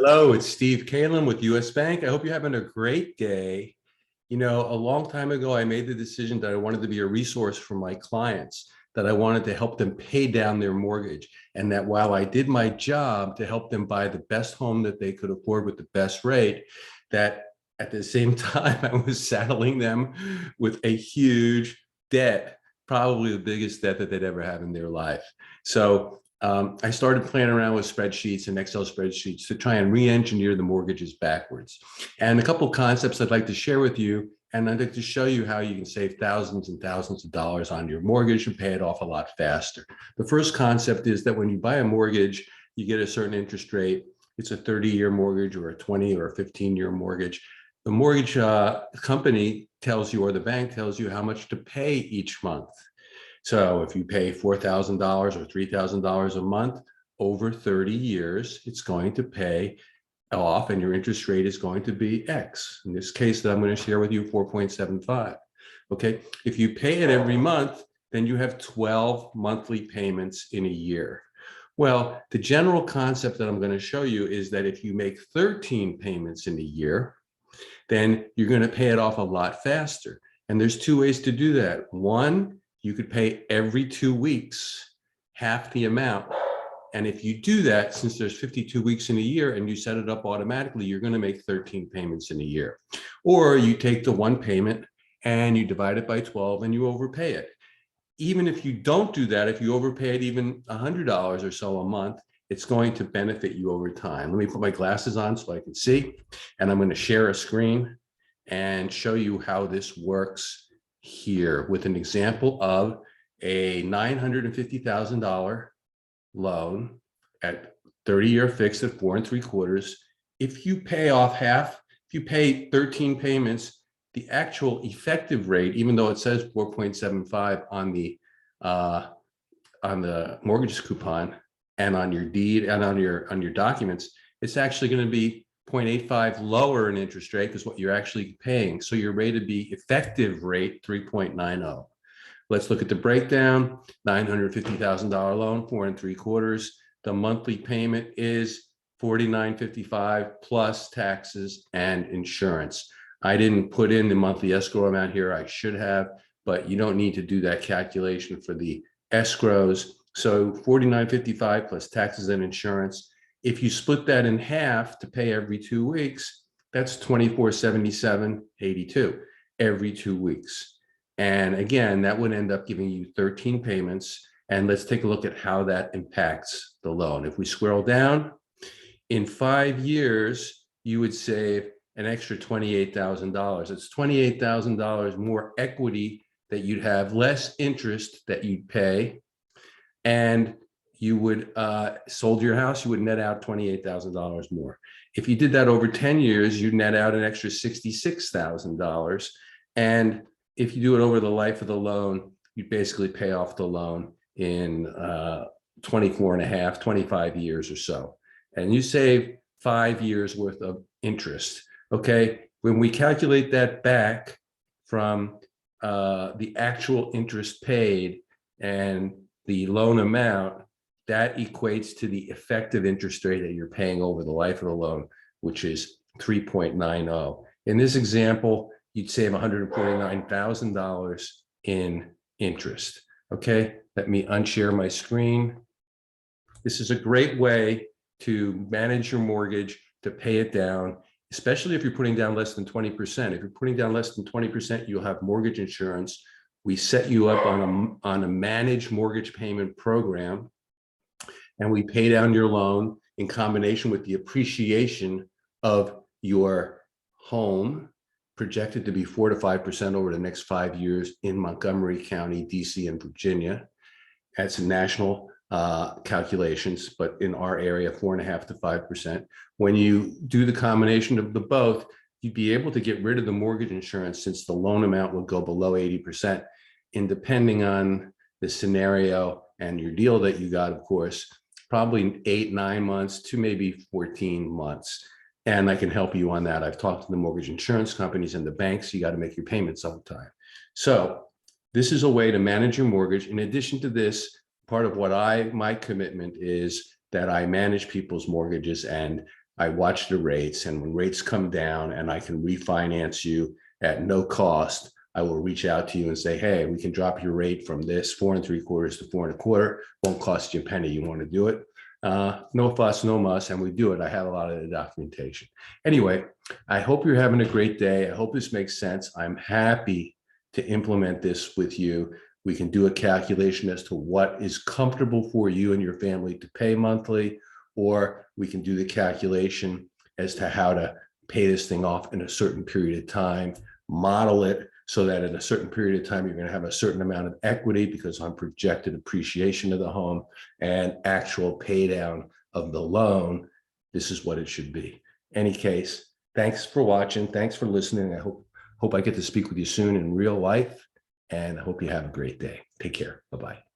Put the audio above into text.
Hello, it's Steve Kalin with US Bank. I hope you're having a great day. You know, a long time ago, I made the decision that I wanted to be a resource for my clients, that I wanted to help them pay down their mortgage. And that while I did my job to help them buy the best home that they could afford with the best rate, that at the same time, I was saddling them with a huge debt, probably the biggest debt that they'd ever have in their life. So I started playing around with spreadsheets and Excel spreadsheets to try and re-engineer the mortgages backwards. And a couple of concepts I'd like to share with you, and I'd like to show you how you can save thousands and thousands of dollars on your mortgage and pay it off a lot faster. The first concept is that when you buy a mortgage, you get a certain interest rate. It's a 30-year mortgage or a 20 or a 15-year mortgage. The mortgage company tells you, or the bank tells you, how much to pay each month. So if you pay $4,000 or $3,000 a month over 30 years, it's going to pay off and your interest rate is going to be X. In this case that I'm going to share with you, 4.75. Okay. If you pay it every month, then you have 12 monthly payments in a year. Well, the general concept that I'm going to show you is that if you make 13 payments in a year, then you're going to pay it off a lot faster. And there's two ways to do that. One, you could pay every 2 weeks, half the amount. And if you do that, since there's 52 weeks in a year and you set it up automatically, you're going to make 13 payments in a year. Or you take the one payment and you divide it by 12 and you overpay it. Even if you don't do that, if you overpay it even $100 or so a month, it's going to benefit you over time. Let me put my glasses on so I can see. And I'm going to share a screen and show you how this works here with an example of a $950,000 loan at 30-year fixed at 4 3/4. If you pay off half, if you pay 13 payments, the actual effective rate, even though it says 4.75 on the mortgage coupon and on your deed and on your documents, it's actually going to be 0.85 lower in interest rate because what you're actually paying. So your rate would be effective rate 3.90. Let's look at the breakdown. $950,000 loan, 4 3/4. The monthly payment is $49.55 plus taxes and insurance. I didn't put in the monthly escrow amount here. I should have, but you don't need to do that calculation for the escrows. So $49.55 plus taxes and insurance. If you split that in half to pay every 2 weeks, that's $24.77.82 every 2 weeks. And again, that would end up giving you 13 payments. And let's take a look at how that impacts the loan. If we scroll down, in 5 years, you would save an extra $28,000. It's $28,000 more equity that you'd have, less interest that you'd pay. And you would sold your house, you would net out $28,000 more. If you did that over 10 years, you'd net out an extra $66,000. And if you do it over the life of the loan, you basically pay off the loan in 24 and a half, 25 years or so. And you save 5 years worth of interest. Okay. When we calculate that back from the actual interest paid and the loan amount, that equates to the effective interest rate that you're paying over the life of the loan, which is 3.90. In this example, you'd save $149,000 in interest. Okay, let me unshare my screen. This is a great way to manage your mortgage, to pay it down, especially if you're putting down less than 20%. If you're putting down less than 20%, you'll have mortgage insurance. We set you up on a managed mortgage payment program, and we pay down your loan in combination with the appreciation of your home, projected to be 4 to 5% over the next 5 years in Montgomery County, DC, and Virginia. That's national calculations, but in our area, 4.5 to 5%. When you do the combination of the both, you'd be able to get rid of the mortgage insurance since the loan amount will go below 80%. And depending on the scenario and your deal that you got, of course, probably 8, 9 months to maybe 14 months. And I can help you on that. I've talked to the mortgage insurance companies and the banks. You got to make your payments on time. So this is a way to manage your mortgage. In addition to this, part of what my commitment is that I manage people's mortgages, and I watch the rates, and when rates come down and I can refinance you at no cost, I will reach out to you and say, hey, we can drop your rate from this 4.75 to 4.25. Won't cost you a penny. You want to do it? No fuss, no muss, and we do it. I have a lot of the documentation. Anyway, I hope you're having a great day. I hope this makes sense. I'm happy to implement this with you. We can do a calculation as to what is comfortable for you and your family to pay monthly, or we can do the calculation as to how to pay this thing off in a certain period of time, model it so that in a certain period of time, you're going to have a certain amount of equity because on projected appreciation of the home and actual pay down of the loan. This is what it should be. Any case, thanks for watching. Thanks for listening. I hope I get to speak with you soon in real life, and I hope you have a great day. Take care. Bye-bye.